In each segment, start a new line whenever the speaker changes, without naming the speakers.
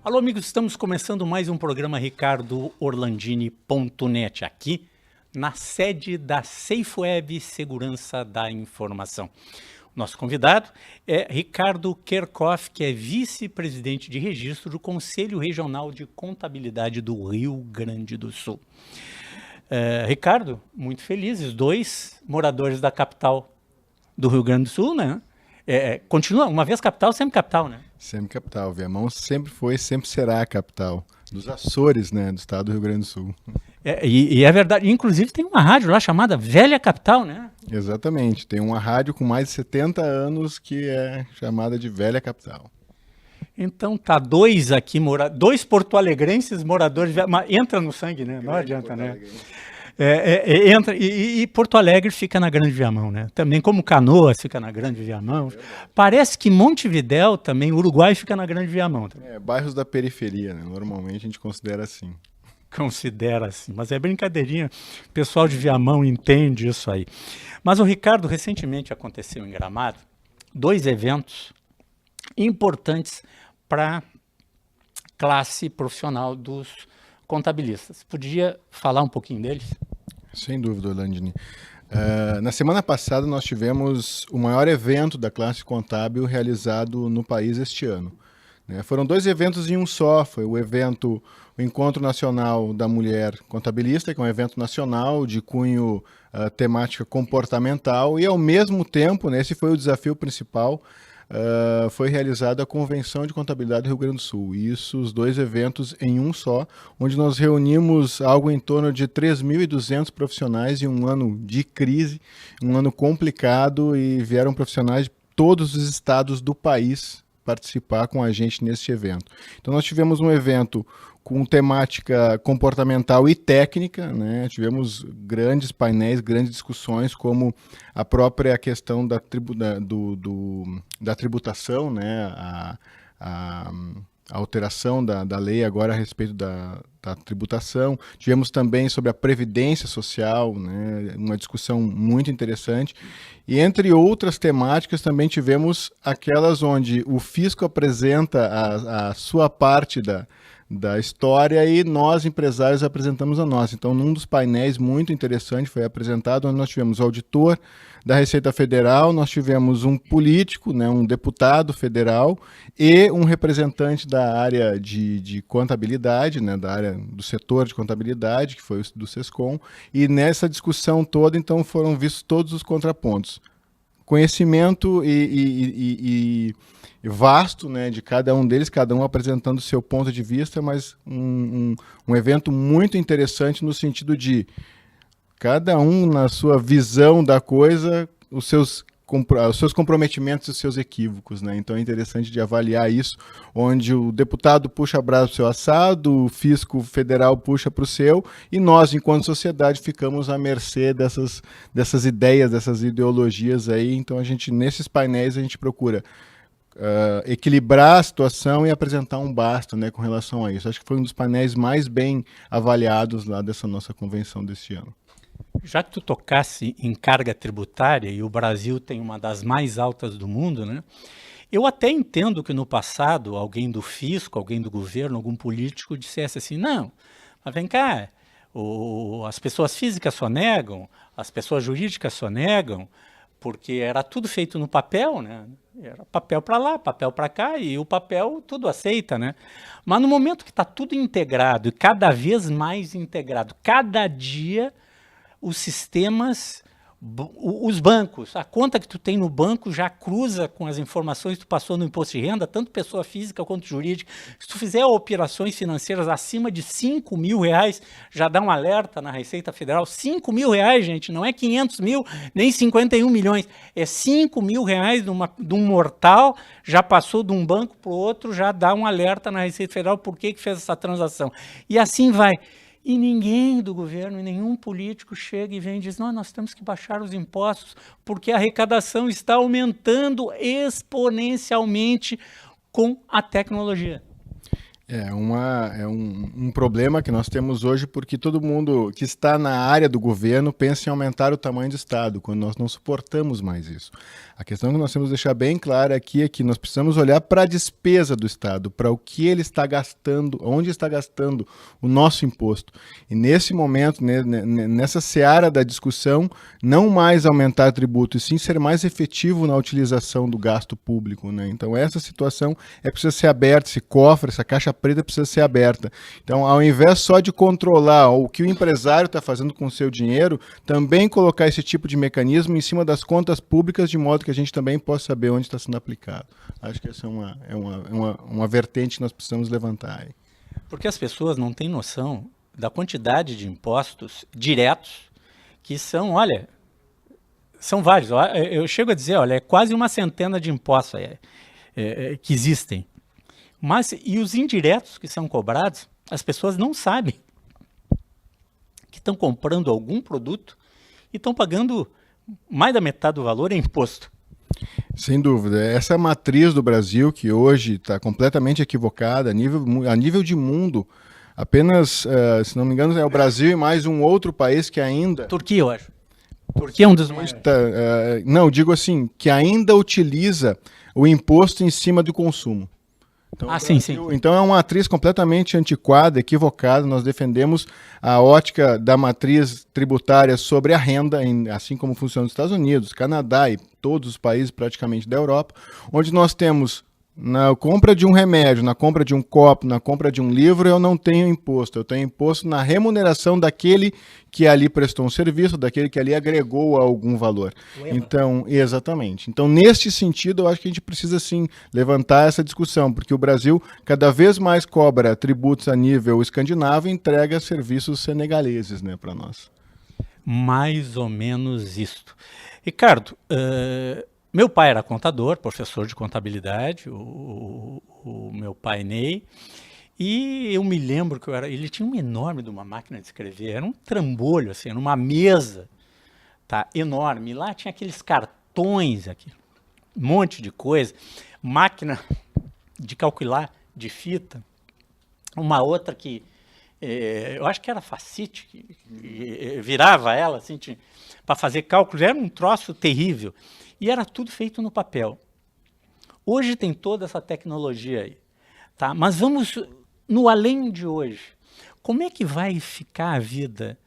Alô, amigos, estamos começando mais um programa RicardoOrlandini.net, aqui na sede da SafeWeb Segurança da Informação. Nosso convidado é Ricardo Kerkhoff, que é vice-presidente de registro do Conselho Regional de Contabilidade do Rio Grande do Sul. Ricardo, muito felizes, dois moradores da capital do Rio Grande do Sul, né? Continua, uma vez capital, sempre capital, né?
Sempre capital. Viamão sempre foi, sempre será a capital dos Açores, né, do estado do Rio Grande do Sul.
E é verdade, inclusive tem uma rádio lá chamada Velha Capital, né?
Exatamente, tem uma rádio com mais de 70 anos que é chamada de Velha Capital.
Então tá dois aqui, dois porto-alegrenses moradores, mas entra no sangue, né? Não adianta, né? Entra, e Porto Alegre fica na Grande Viamão, né? Também como Canoas fica na Grande Viamão. Parece que Montevidéu também, Uruguai fica na Grande Viamão.
Bairros da periferia, né? Normalmente a gente considera assim.
Considera assim, mas é brincadeirinha. O pessoal de Viamão entende isso aí. Mas o Ricardo, recentemente aconteceu em Gramado, dois eventos importantes para a classe profissional dos contabilistas. Podia falar um pouquinho deles?
Sem dúvida, Orlandini. Na semana passada nós tivemos o maior evento da classe contábil realizado no país este ano. Foram dois eventos em um só. Foi o Encontro Nacional da Mulher Contabilista, que é um evento nacional de cunho temática comportamental, e ao mesmo tempo, esse foi o desafio principal, foi realizada a Convenção de Contabilidade do Rio Grande do Sul. Isso, os dois eventos em um só, onde nós reunimos algo em torno de 3.200 profissionais em um ano de crise, um ano complicado, e vieram profissionais de todos os estados do país participar com a gente neste evento. Então nós tivemos um evento com temática comportamental e técnica, né? Tivemos grandes painéis, grandes discussões, como a própria questão da tributação, né? A alteração da lei agora a respeito da tributação. Tivemos também sobre a previdência social, né? Uma discussão muito interessante. E entre outras temáticas também tivemos aquelas onde o fisco apresenta a sua parte da história e nós, empresários, apresentamos a nossa. Então, num dos painéis muito interessante foi apresentado, onde nós tivemos o auditor da Receita Federal, nós tivemos um político, um deputado federal e um representante da área de contabilidade, da área do setor de contabilidade, que foi o do SESCOM, e nessa discussão toda, então, foram vistos todos os contrapontos. Conhecimento e vasto, de cada um deles, cada um apresentando o seu ponto de vista, mas um evento muito interessante no sentido de cada um na sua visão da coisa, os seus comprometimentos e os seus equívocos, Então é interessante de avaliar isso, onde o deputado puxa a brasa para o seu assado, o fisco federal puxa para o seu, e nós, enquanto sociedade, ficamos à mercê dessas ideias, dessas ideologias aí. Então nesses painéis a gente procura equilibrar a situação e apresentar um basta, com relação a isso. Acho que foi um dos painéis mais bem avaliados lá dessa nossa convenção deste ano.
Já que tu tocasse em carga tributária, e o Brasil tem uma das mais altas do mundo, eu até entendo que no passado alguém do fisco, alguém do governo, algum político dissesse assim, não, mas vem cá, as pessoas físicas só negam, as pessoas jurídicas só negam, porque era tudo feito no papel, Era papel para lá, papel para cá, e o papel tudo aceita, Mas no momento que está tudo integrado, e cada vez mais integrado, cada dia os sistemas, os bancos, a conta que tu tem no banco já cruza com as informações que tu passou no imposto de renda, tanto pessoa física quanto jurídica. Se tu fizer operações financeiras acima de R$5.000, já dá um alerta na Receita Federal. R$5.000, gente, não é 500 mil, nem 51 milhões. É R$5.000 de um mortal, já passou de um banco para o outro, já dá um alerta na Receita Federal por que fez essa transação. E assim vai. E ninguém do governo, nenhum político chega e vem e diz, não, nós temos que baixar os impostos porque a arrecadação está aumentando exponencialmente com a tecnologia.
É um problema que nós temos hoje porque todo mundo que está na área do governo pensa em aumentar o tamanho do Estado, quando nós não suportamos mais isso. A questão que nós temos que deixar bem clara aqui é que nós precisamos olhar para a despesa do Estado, para o que ele está gastando, onde está gastando o nosso imposto. E nesse momento, nessa seara da discussão, não mais aumentar tributo, e sim ser mais efetivo na utilização do gasto público, né? Então essa situação precisa ser aberta, esse cofre, essa caixa preta precisa ser aberta. Então, ao invés só de controlar o que o empresário está fazendo com o seu dinheiro, também colocar esse tipo de mecanismo em cima das contas públicas, de modo que a gente também possa saber onde está sendo aplicado. Acho que essa uma vertente que nós precisamos levantar aí.
Porque as pessoas não têm noção da quantidade de impostos diretos que são, olha, são vários. Eu chego a dizer, olha, é quase uma centena de impostos que existem. Mas, e os indiretos que são cobrados, as pessoas não sabem que estão comprando algum produto e estão pagando mais da metade do valor em imposto.
Sem dúvida. Essa matriz do Brasil, que hoje está completamente equivocada, a nível de mundo, apenas, se não me engano, é o Brasil e mais um outro país que ainda...
Turquia, eu acho. Turquia é um dos mais...
Não, digo assim, que ainda utiliza o imposto em cima do consumo. Então,
sim.
Então é uma matriz completamente antiquada, equivocada. Nós defendemos a ótica da matriz tributária sobre a renda, assim como funciona nos Estados Unidos, Canadá e todos os países praticamente da Europa, onde nós temos na compra de um remédio, na compra de um copo, na compra de um livro, eu não tenho imposto. Eu tenho imposto na remuneração daquele que ali prestou um serviço, daquele que ali agregou algum valor. Então, exatamente. Então, neste sentido, eu acho que a gente precisa, sim, levantar essa discussão, porque o Brasil cada vez mais cobra tributos a nível escandinavo e entrega serviços senegaleses, né, para nós.
Mais ou menos isto. Ricardo, meu pai era contador, professor de contabilidade, o meu pai Ney, e eu me lembro que ele tinha uma enorme de uma máquina de escrever, era um trambolho, assim, era uma mesa, tá, enorme, e lá tinha aqueles cartões, aqui, um monte de coisa, máquina de calcular de fita, uma outra que, eu acho que era facite, que virava ela, assim, para fazer cálculos, era um troço terrível. E era tudo feito no papel. Hoje tem toda essa tecnologia aí, tá? Mas vamos no além de hoje. Como é que vai ficar a vida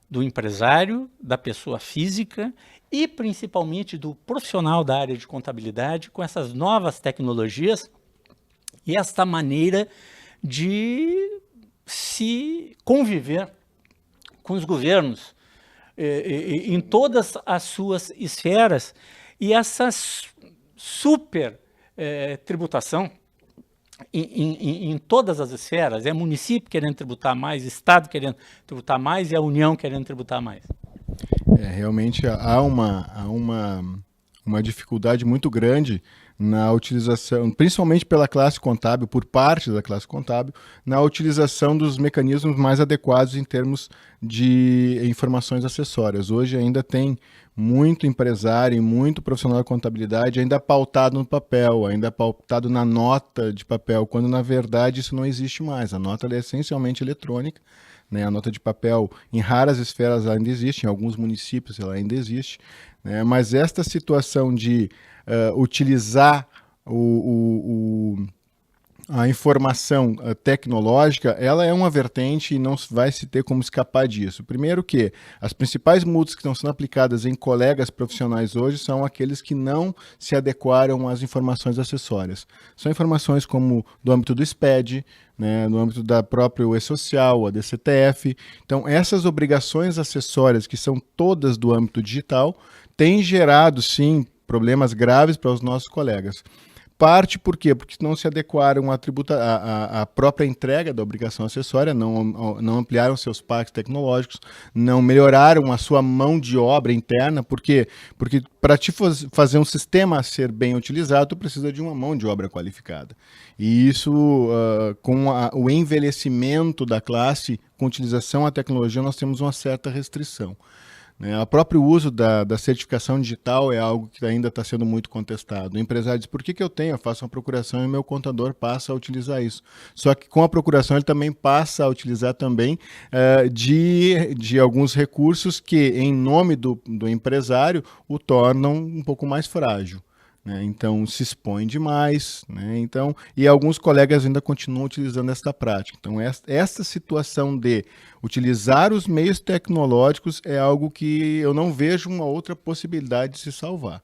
do empresário, da pessoa física e principalmente do profissional da área de contabilidade com essas novas tecnologias e esta maneira de se conviver com os governos em todas as suas esferas? E essa super tributação em todas as esferas, é município querendo tributar mais, Estado querendo tributar mais e a União querendo tributar mais.
Realmente há uma dificuldade muito grande na utilização, principalmente pela classe contábil, por parte da classe contábil, na utilização dos mecanismos mais adequados em termos de informações acessórias. Hoje ainda tem muito empresário e muito profissional da contabilidade ainda pautado no papel, ainda pautado na nota de papel, quando na verdade isso não existe mais. A nota é essencialmente eletrônica, né? A nota de papel em raras esferas ainda existe, em alguns municípios ela ainda existe, né? Mas esta situação de utilizar a informação tecnológica, ela é uma vertente e não vai se ter como escapar disso. Primeiro que as principais multas que estão sendo aplicadas em colegas profissionais hoje são aqueles que não se adequaram às informações acessórias. São informações como do âmbito do SPED, né, no âmbito da própria E-Social, a DCTF. Então, essas obrigações acessórias, que são todas do âmbito digital, têm gerado, sim, problemas graves para os nossos colegas. Parte por quê? Porque não se adequaram à própria entrega da obrigação acessória, não ampliaram seus parques tecnológicos, não melhoraram a sua mão de obra interna. Por quê? Porque para te fazer um sistema ser bem utilizado, tu precisa de uma mão de obra qualificada. E isso, com o envelhecimento da classe, com utilização à tecnologia, nós temos uma certa restrição. Né? O próprio uso da certificação digital é algo que ainda está sendo muito contestado. O empresário diz, por que eu tenho? Eu faço uma procuração e meu contador passa a utilizar isso. Só que com a procuração ele também passa a utilizar também de alguns recursos que, em nome do empresário, o tornam um pouco mais frágil. Né? Então, se expõe demais, né? Então, e alguns colegas ainda continuam utilizando esta prática. Então, esta situação de utilizar os meios tecnológicos é algo que eu não vejo uma outra possibilidade de se salvar.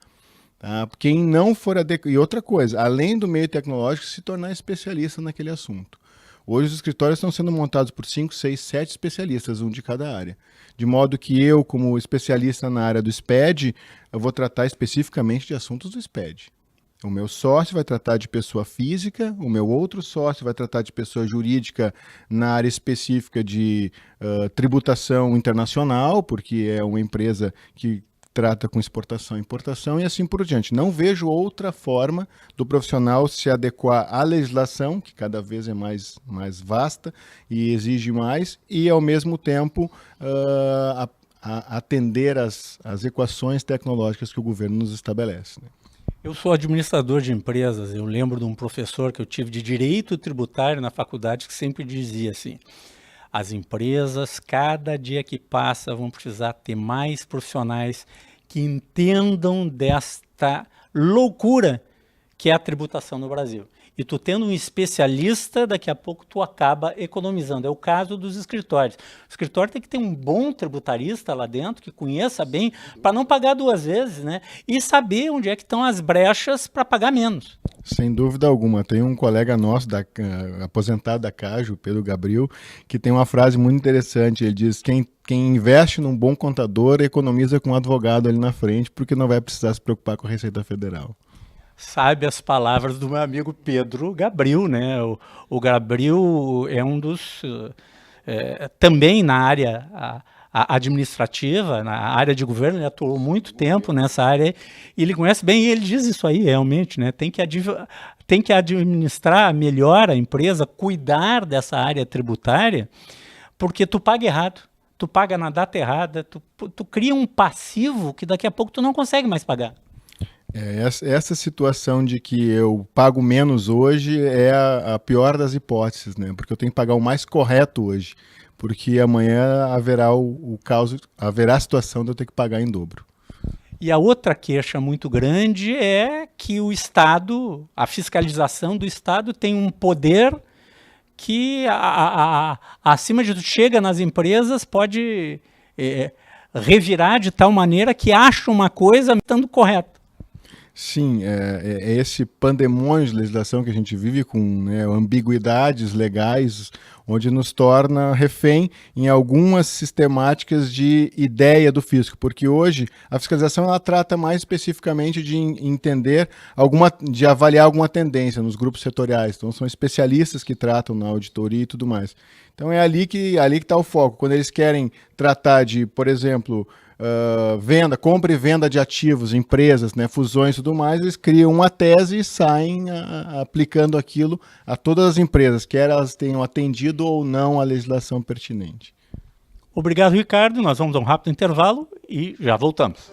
Tá? Quem não for adequado. E outra coisa, além do meio tecnológico, se tornar especialista naquele assunto. Hoje os escritórios estão sendo montados por 5, 6, 7 especialistas, um de cada área. De modo que eu, como especialista na área do SPED, eu vou tratar especificamente de assuntos do SPED. O meu sócio vai tratar de pessoa física, o meu outro sócio vai tratar de pessoa jurídica na área específica de tributação internacional, porque é uma empresa que trata com exportação e importação e assim por diante. Não vejo outra forma do profissional se adequar à legislação, que cada vez é mais vasta e exige mais, e ao mesmo tempo atender às equações tecnológicas que o governo nos estabelece. Né?
Eu sou administrador de empresas. Eu lembro de um professor que eu tive de direito tributário na faculdade que sempre dizia assim: as empresas, cada dia que passa, vão precisar ter mais profissionais que entendam desta loucura que é a tributação no Brasil. E tu tendo um especialista, daqui a pouco tu acaba economizando. É o caso dos escritórios. O escritório tem que ter um bom tributarista lá dentro, que conheça bem, para não pagar duas vezes, né? E saber onde é que estão as brechas para pagar menos.
Sem dúvida alguma. Tem um colega nosso, aposentado da Caju, Pedro Gabriel, que tem uma frase muito interessante. Ele diz, quem investe num bom contador economiza com um advogado ali na frente, porque não vai precisar se preocupar com a Receita Federal.
Sabe as palavras do meu amigo Pedro Gabriel, né? O Gabriel é um dos... também na área administrativa, na área de governo, ele atuou muito tempo nessa área, e ele conhece bem, e ele diz isso aí realmente, né? Tem que administrar melhor a empresa, cuidar dessa área tributária, porque tu paga errado, tu paga na data errada, tu cria um passivo que daqui a pouco tu não consegue mais pagar.
Essa situação de que eu pago menos hoje é a pior das hipóteses, né? Porque eu tenho que pagar o mais correto hoje, porque amanhã haverá haverá a situação de eu ter que pagar em dobro.
E a outra queixa muito grande é que o Estado, a fiscalização do Estado tem um poder que acima de tudo chega nas empresas, pode revirar de tal maneira que acha uma coisa estando correta.
Sim, é esse pandemônio de legislação que a gente vive com, né, ambiguidades legais, onde nos torna refém em algumas sistemáticas de ideia do fisco, porque hoje a fiscalização ela trata mais especificamente de entender de avaliar alguma tendência nos grupos setoriais, então são especialistas que tratam na auditoria e tudo mais. Então é ali que está o foco, quando eles querem tratar de, por exemplo, compra e venda de ativos, empresas, né, fusões e tudo mais, eles criam uma tese e saem aplicando aquilo a todas as empresas, quer elas tenham atendido ou não a legislação pertinente.
Obrigado, Ricardo. Nós vamos a um rápido intervalo e já voltamos.